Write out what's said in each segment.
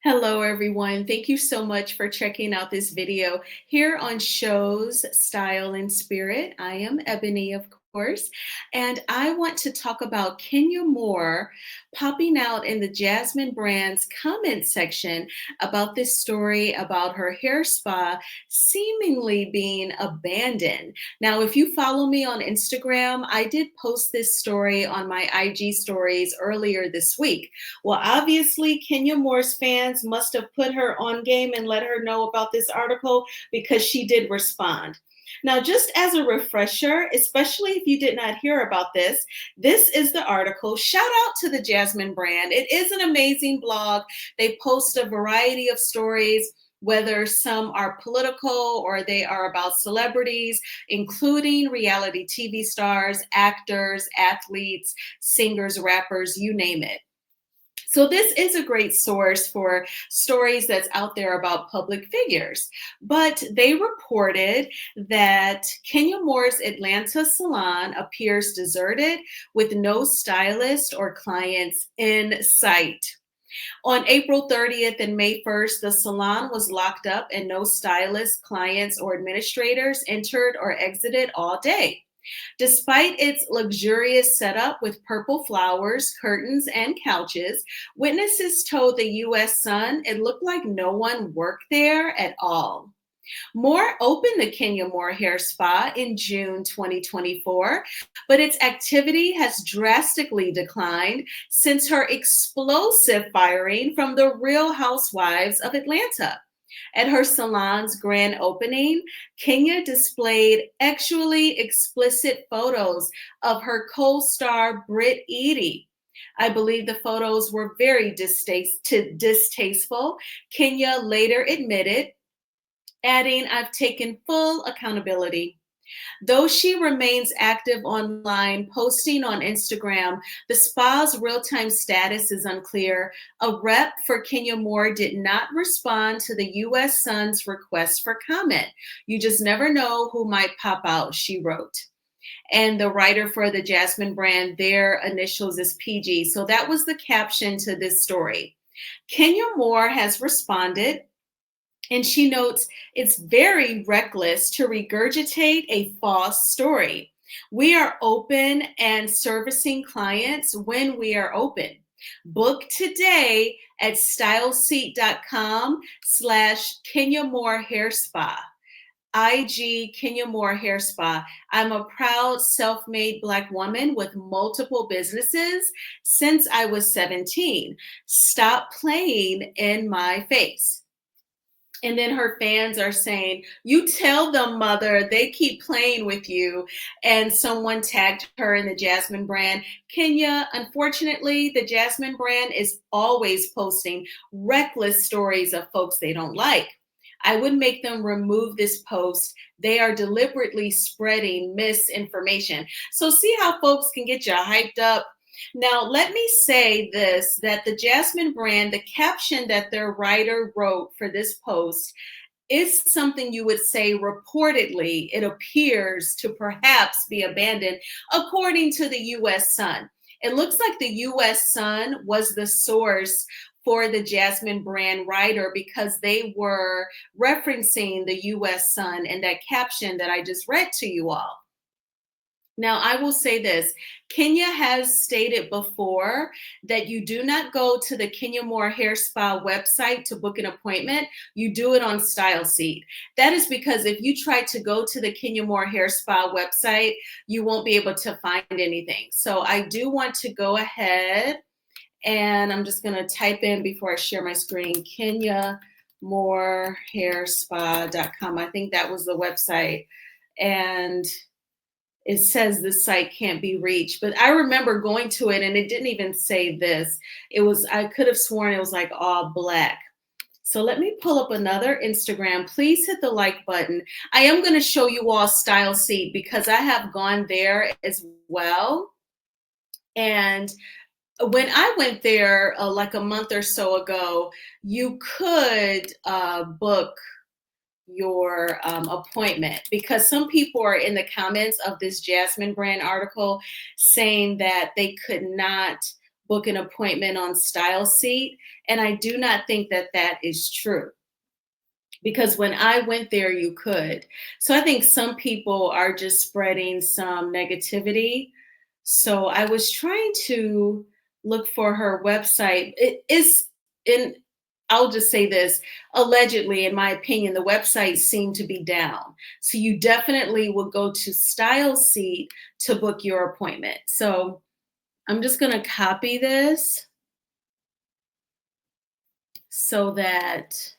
Hello, everyone. Thank you so much for checking out this video here on Shows Style and Spirit. I am Ebony, of course, and I want to talk about Kenya Moore popping out in the Jasmine Brand's comment section about this story about her hair spa seemingly being abandoned. Now, if you follow me on Instagram, I did post this story on my IG stories earlier this week. Well, obviously, Kenya Moore's fans must have put her on game and let her know about this article because she did respond. Now, just as a refresher, especially if you did not hear about this is the article. Shout out to the Jasmine Brand. It is an amazing blog. They post a variety of stories, whether some are political or they are about celebrities, including reality TV stars, actors, athletes, singers, rappers, you name it. So this is a great source for stories that's out there about public figures. But they reported that Kenya Moore's Atlanta salon appears deserted with no stylist or clients in sight. On April 30th and May 1st, the salon was locked up and no stylists, clients, or administrators entered or exited all day. Despite its luxurious setup with purple flowers, curtains, and couches, witnesses told the US Sun it looked like no one worked there at all. Moore opened the Kenya Moore Hair Spa in June 2024, but its activity has drastically declined since her explosive firing from the Real Housewives of Atlanta. At her salon's grand opening, Kenya displayed actually explicit photos of her co-star Britt Eady. I believe the photos were very distasteful. Kenya later admitted, adding, "I've taken full accountability." Though she remains active online, posting on Instagram, the spa's real-time status is unclear. A rep for Kenya Moore did not respond to the US Sun's request for comment. You just never know who might pop out, she wrote. And the writer for the Jasmine Brand, their initials is PG. So that was the caption to this story. Kenya Moore has responded, and she notes, "It's very reckless to regurgitate a false story. We are open and servicing clients when we are open. Book today at styleseat.com/Kenya Moore Hair Spa. IG Kenya Moore Hair Spa. I'm a proud self-made Black woman with multiple businesses since I was 17. Stop playing in my face." And then her fans are saying, "You tell them, mother, they keep playing with you." And someone tagged her in the Jasmine Brand. Kenya, unfortunately, the Jasmine Brand is always posting reckless stories of folks they don't like. I would make them remove this post. They are deliberately spreading misinformation. So see how folks can get you hyped up. Now, let me say this, that the Jasmine Brand, the caption that their writer wrote for this post is something you would say reportedly it appears to perhaps be abandoned, according to the US Sun. It looks like the US Sun was the source for the Jasmine Brand writer because they were referencing the US Sun and that caption that I just read to you all. Now, I will say this. Kenya has stated before that you do not go to the Kenya Moore Hair Spa website to book an appointment. You do it on StyleSeat. That is because if you try to go to the Kenya Moore Hair Spa website, you won't be able to find anything. So I do want to go ahead and I'm just going to type in before I share my screen, KenyaMooreHairSpa.com. I think that was the website. And it says this site can't be reached, but I remember going to it and it didn't even say this. I could have sworn it was like all black. So let me pull up another Instagram. Please hit the like button. I am going to show you all StyleSeat because I have gone there as well. And when I went there like a month or so ago, you could book your appointment because some people are in the comments of this Jasmine Brand article saying that they could not book an appointment on StyleSeat. And I do not think that that is true because when I went there, you could. So I think some people are just spreading some negativity. So I was trying to look for her website. It is in, I'll just say this, allegedly, in my opinion, the website seemed to be down. So you definitely would go to StyleSeat to book your appointment. So I'm just going to copy this so that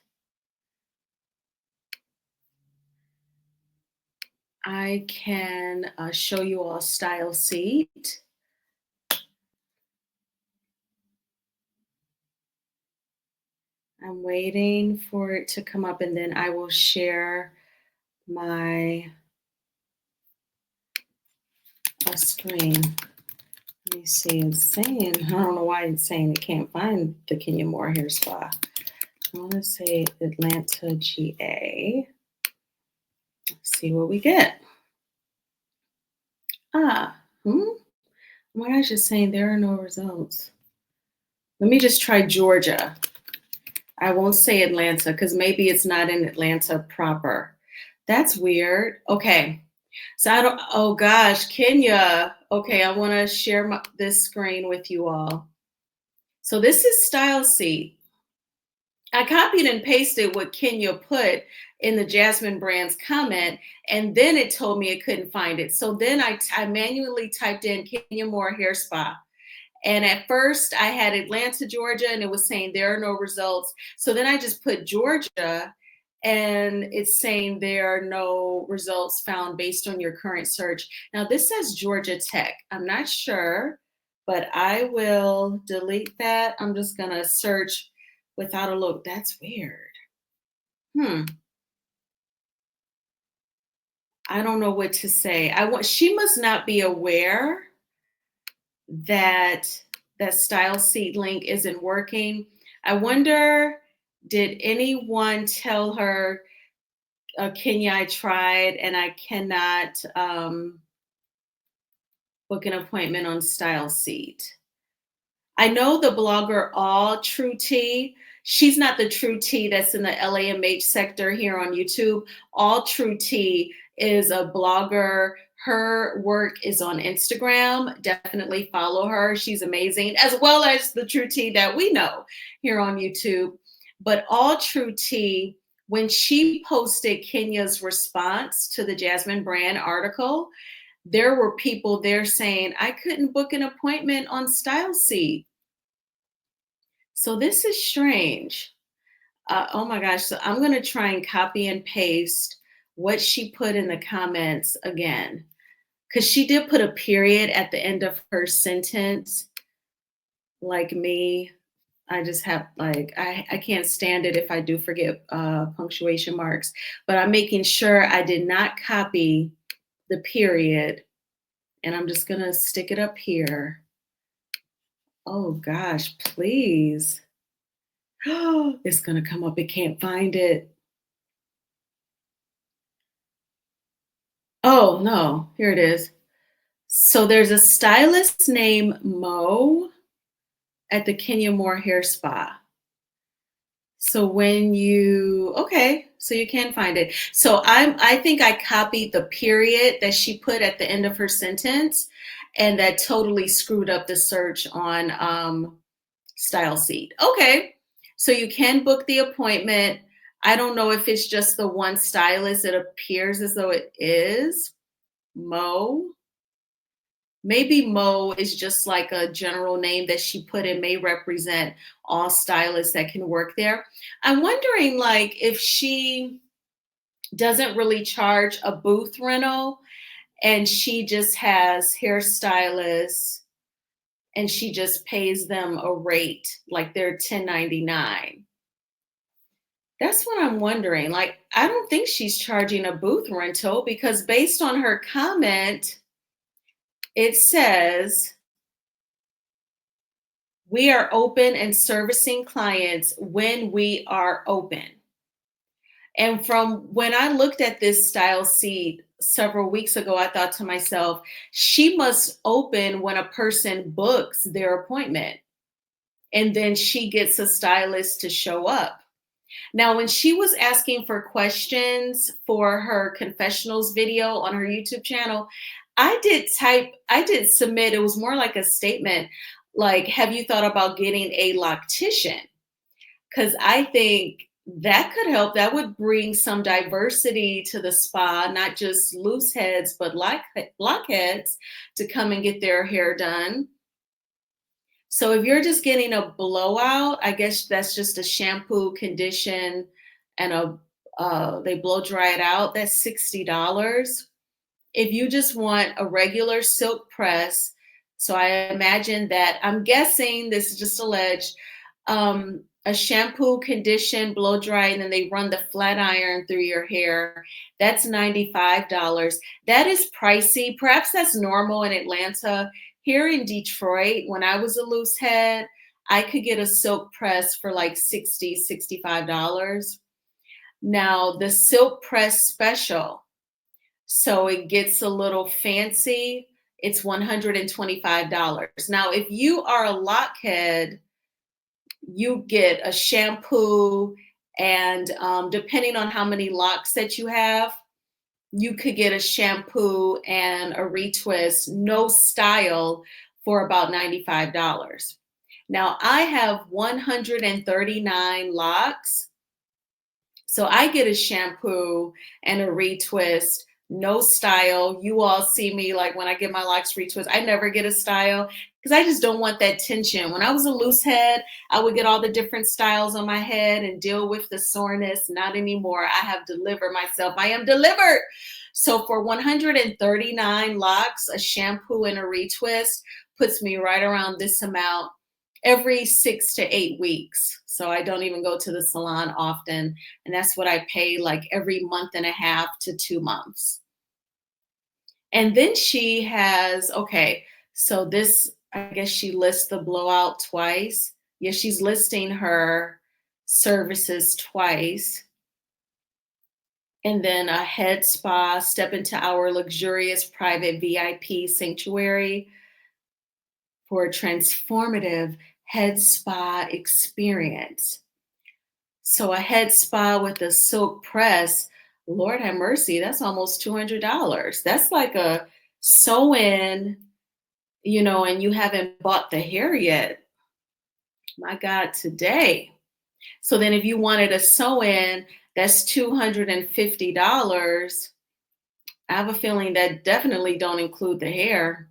I can show you all StyleSeat. I'm waiting for it to come up and then I will share my screen. Let me see, it's saying, I don't know why it's saying it can't find the Kenya Moore Hair Spa. I want to say Atlanta, GA. Let's see what we get. Oh my gosh, it's saying there are no results. Let me just try Georgia. I won't say Atlanta because maybe it's not in Atlanta proper. That's weird. Okay. So I don't, oh gosh, Kenya. Okay, I want to share this screen with you all. So this is StyleSeat. I copied and pasted what Kenya put in the Jasmine Brand's comment, and then it told me it couldn't find it. So then I manually typed in Kenya Moore Hair Spa. And at first I had Atlanta, Georgia, and it was saying there are no results. So then I just put Georgia and it's saying there are no results found based on your current search. Now this says Georgia Tech. I'm not sure, but I will delete that. I'm just gonna search without a look. That's weird. Hmm. I don't know what to say. She must not be aware that that StyleSeat link isn't working. I wonder, did anyone tell her, Kenya, I tried and I cannot book an appointment on StyleSeat? I know the blogger All True Tea. She's not the True Tea that's in the LAMH sector here on YouTube. All True Tea is a blogger. Her work is on Instagram. Definitely follow her. She's amazing, as well as the True Tea that we know here on YouTube. But All True Tea, when she posted Kenya's response to the Jasmine Brand article, there were people there saying, I couldn't book an appointment on StyleSeat. So this is strange. Oh my gosh. So I'm going to try and copy and paste what she put in the comments again, because she did put a period at the end of her sentence. Like me, I just have like, I can't stand it if I do forget punctuation marks, but I'm making sure I did not copy the period. And I'm just going to stick it up here. Oh gosh, please. It's going to come up. It can't find it. Oh no, here it is. So there's a stylist named Mo at the Kenya Moore Hair Spa. So when you, okay, so you can find it. So I think I copied the period that she put at the end of her sentence, and that totally screwed up the search on StyleSeat. Okay, so you can book the appointment. I don't know if it's just the one stylist. It appears as though it is Mo. Maybe Mo is just like a general name that she put in, may represent all stylists that can work there. I'm wondering like if she doesn't really charge a booth rental and she just has hairstylists and she just pays them a rate like they're 1099. That's what I'm wondering. Like, I don't think she's charging a booth rental because based on her comment, it says, we are open and servicing clients when we are open. And from when I looked at this style seat several weeks ago, I thought to myself, she must open when a person books their appointment. And then she gets a stylist to show up. Now, when she was asking for questions for her confessionals video on her YouTube channel, I did submit, it was more like a statement, like, have you thought about getting a loctician? Because I think that could help. That would bring some diversity to the spa, not just loose heads, but lockheads to come and get their hair done. So if you're just getting a blowout, I guess that's just a shampoo, condition, and they blow dry it out. That's $60. If you just want a regular silk press, so I imagine that, I'm guessing this is just alleged, a shampoo, condition, blow dry, and then they run the flat iron through your hair. That's $95. That is pricey. Perhaps that's normal in Atlanta. Here in Detroit, when I was a loose head, I could get a silk press for like $65. Now, the silk press special, so it gets a little fancy, it's $125. Now, if you are a lockhead, you get a shampoo, and depending on how many locks that you have, you could get a shampoo and a retwist, no style, for about $95. Now, I have 139 locks, so I get a shampoo and a retwist, no style. You all see me like when I get my locks retwist, I never get a style because I just don't want that tension. When I was a loose head, I would get all the different styles on my head and deal with the soreness. Not anymore. I have delivered myself. I am delivered. So for 139 locks, a shampoo and a retwist puts me right around this amount every 6 to 8 weeks. So I don't even go to the salon often. And that's what I pay like every month and a half to 2 months. And then she has, okay, so this, I guess she lists the blowout twice. Yeah, she's listing her services twice. And then a head spa, step into our luxurious private VIP sanctuary for a transformative head spa experience. So a head spa with a silk press, Lord have mercy, that's almost $200. That's like a sew-in, and you haven't bought the hair yet. My God, today. So then if you wanted a sew-in, that's $250. I have a feeling that definitely don't include the hair.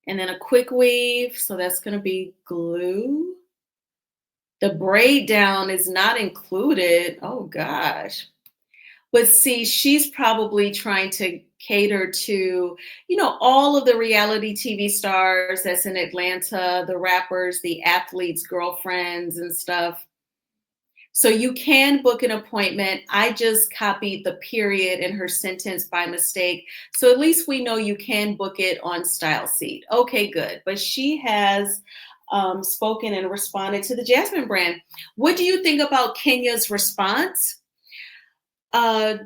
And then a quick weave, so that's gonna be glue. The braid down is not included. Oh gosh. But see, she's probably trying to cater to, all of the reality TV stars that's in Atlanta, the rappers, the athletes, girlfriends, and stuff. So you can book an appointment. I just copied the period in her sentence by mistake. So at least we know you can book it on StyleSeat. Okay, good. But she has spoken and responded to the Jasmine Brand. What do you think about Kenya's response? Uh,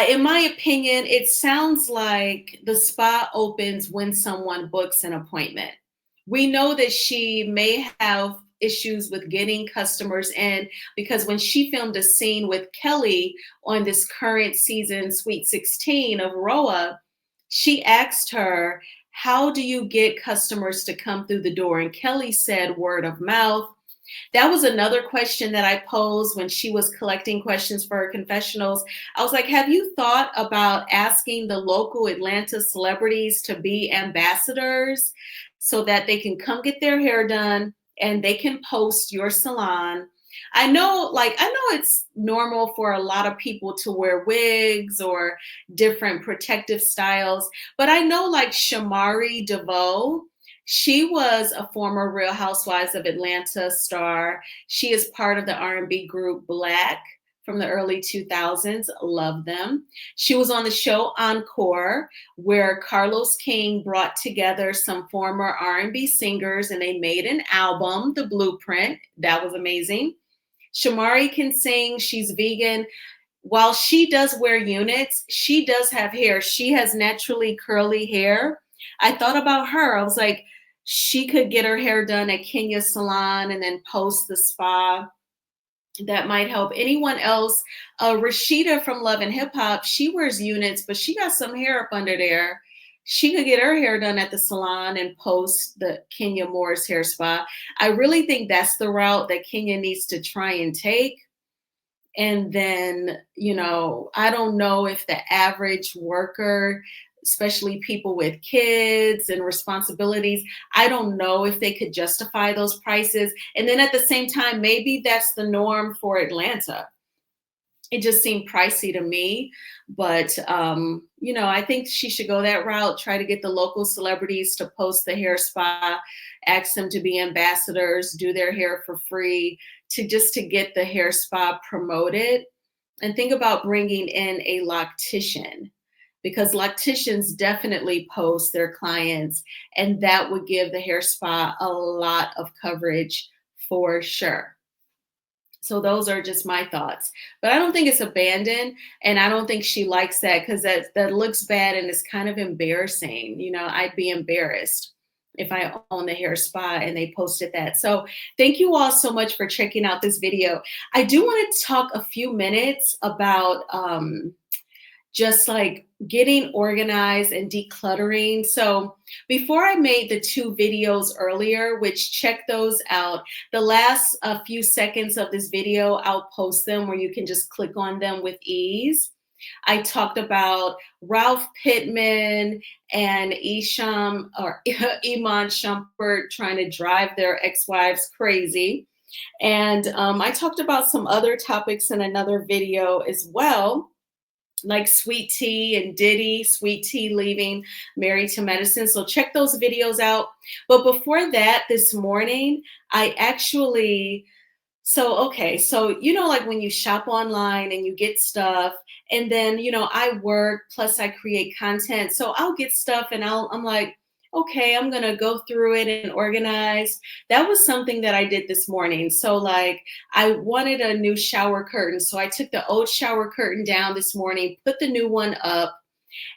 in my opinion, it sounds like the spa opens when someone books an appointment. We know that she may have issues with getting customers in because when she filmed a scene with Kelly on this current season, Sweet 16 of Roa, she asked her, how do you get customers to come through the door? And Kelly said, word of mouth. That was another question that I posed when she was collecting questions for her confessionals. I was like, have you thought about asking the local Atlanta celebrities to be ambassadors so that they can come get their hair done and they can post your salon? I know it's normal for a lot of people to wear wigs or different protective styles, but I know like Shamari DVau, she was a former Real Housewives of Atlanta star. She is part of the R&B group Black from the early 2000s. Love them. She was on the show Encore, where Carlos King brought together some former R&B singers and they made an album, The Blueprint. That was amazing. Shamari can sing. She's vegan. While she does wear units, she does have hair. She has naturally curly hair. I thought about her. I was like, she could get her hair done at Kenya Salon and then post the spa. That might help. Anyone else? Rashida from Love and Hip Hop, she wears units, but she got some hair up under there. She could get her hair done at the salon and post the Kenya Moore's hair spa. I really think that's the route that Kenya needs to try and take. And then, I don't know if the average worker, especially people with kids and responsibilities, I don't know if they could justify those prices. And then at the same time, maybe that's the norm for Atlanta. It just seemed pricey to me. But, I think she should go that route, try to get the local celebrities to post the hair spa, ask them to be ambassadors, do their hair for free, to get the hair spa promoted. And think about bringing in a loctician, because locticians definitely post their clients, and that would give the hair spa a lot of coverage for sure. So those are just my thoughts. But I don't think it's abandoned, and I don't think she likes that, because that looks bad and it's kind of embarrassing. I'd be embarrassed if I own the hair spa and they posted that. So thank you all so much for checking out this video. I do want to talk a few minutes about just like getting organized and decluttering. So before I made the 2 videos earlier, which check those out, the last few seconds of this video, I'll post them where you can just click on them with ease. I talked about Ralph Pittman and Isham or Iman Shumpert trying to drive their ex-wives crazy. And I talked about some other topics in another video as well, like Sweet Tea and Diddy, Sweet Tea leaving Married to Medicine. So check those videos out. But before that, this morning, I actually, so like when you shop online and you get stuff, and then, I work, plus I create content. So I'll get stuff and I'm like, okay, I'm going to go through it and organize. That was something that I did this morning. So like I wanted a new shower curtain. So I took the old shower curtain down this morning, put the new one up,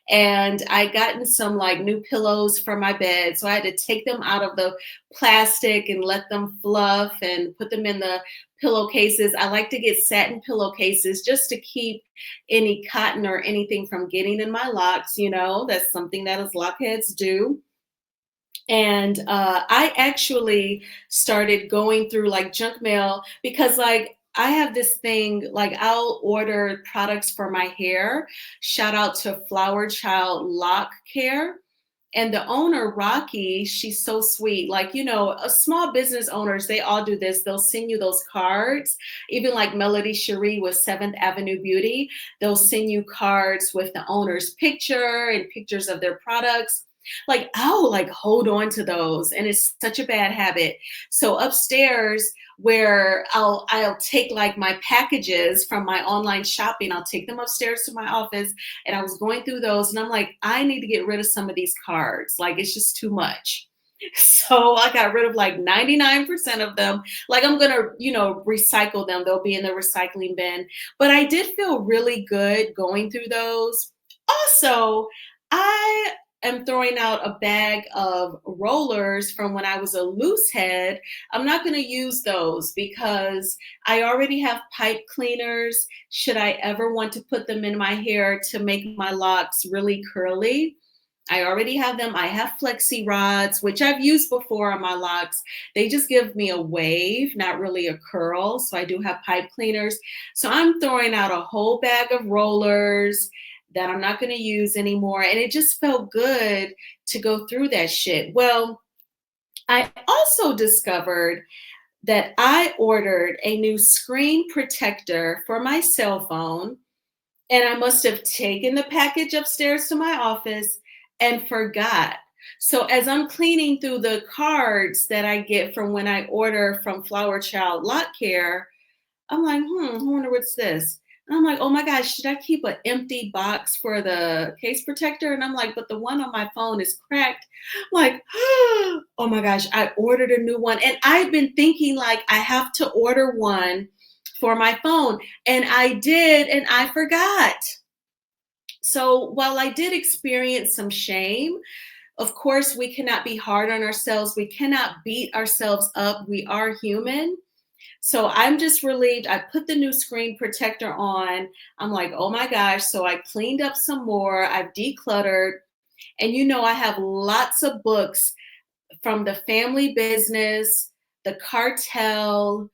and I gotten some like new pillows for my bed. So I had to take them out of the plastic and let them fluff and put them in the pillowcases. I like to get satin pillowcases just to keep any cotton or anything from getting in my locks. That's something that us lockheads do. And I actually started going through like junk mail, because like I have this thing, like I'll order products for my hair. Shout out to Flower Child Lock Care. And the owner, Rocky, she's so sweet. Like, a small business owners, they all do this. They'll send you those cards. Even like Melody Cherie with 7th Avenue Beauty, they'll send you cards with the owner's picture and pictures of their products. Like I'll like hold on to those, and it's such a bad habit. So upstairs, where I'll take like my packages from my online shopping, I'll take them upstairs to my office, and I was going through those, and I'm like, I need to get rid of some of these cards. Like it's just too much. So I got rid of like 99% of them. Like I'm gonna, recycle them. They'll be in the recycling bin. But I did feel really good going through those. Also, I am throwing out a bag of rollers from when I was a loose head. I'm not going to use those because I already have pipe cleaners. Should I ever want to put them in my hair to make my locks really curly, I already have them. I have flexi rods, which I've used before on my locks. They just give me a wave, not really a curl. So I do have pipe cleaners. So I'm throwing out a whole bag of rollers that I'm not going to use anymore. And it just felt good to go through that shit. Well, I also discovered that I ordered a new screen protector for my cell phone, and I must have taken the package upstairs to my office and forgot. So as I'm cleaning through the cards that I get from when I order from Flower Child Lock Care, I'm like, I wonder what's this. And I'm like, oh my gosh, should I keep an empty box for the case protector? And I'm like, but the one on my phone is cracked. I'm like, oh my gosh, I ordered a new one. And I've been thinking like I have to order one for my phone. And I did, and I forgot. So while I did experience some shame, of course, we cannot be hard on ourselves. We cannot beat ourselves up. We are human. So I'm just relieved. I put the new screen protector on. I'm like, oh my gosh. So I cleaned up some more. I've decluttered. And I have lots of books from the family business, the cartel,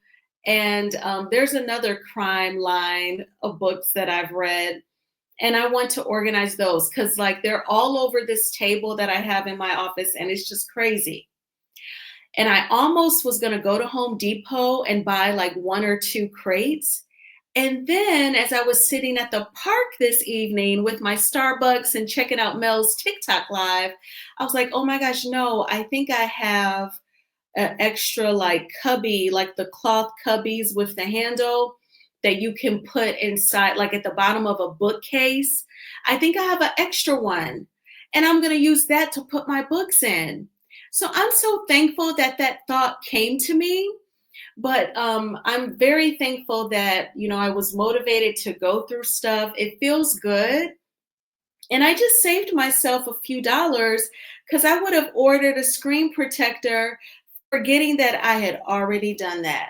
and there's another crime line of books that I've read. And I want to organize those because, like, they're all over this table that I have in my office, and it's just crazy. And I almost was going to go to Home Depot and buy like one or two crates. And then, as I was sitting at the park this evening with my Starbucks and checking out Mel's TikTok live, I was like, oh my gosh, no, I think I have an extra like cubby, like the cloth cubbies with the handle that you can put inside, like at the bottom of a bookcase. I think I have an extra one, and I'm going to use that to put my books in. So I'm so thankful that that thought came to me. But I'm very thankful that, I was motivated to go through stuff. It feels good. And I just saved myself a few dollars because I would have ordered a screen protector, forgetting that I had already done that.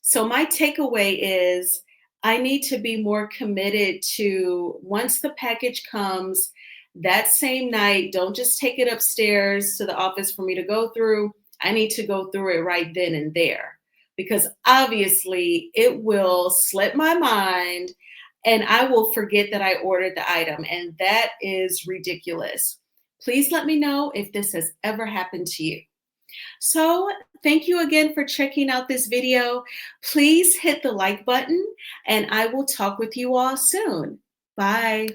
So my takeaway is I need to be more committed to, once the package comes that same night, don't just take it upstairs to the office for me to go through. I need to go through it right then and there, because obviously it will slip my mind and I will forget that I ordered the item. And that is ridiculous. Please let me know if this has ever happened to you. So thank you again for checking out this video. Please hit the like button, and I will talk with you all soon. Bye.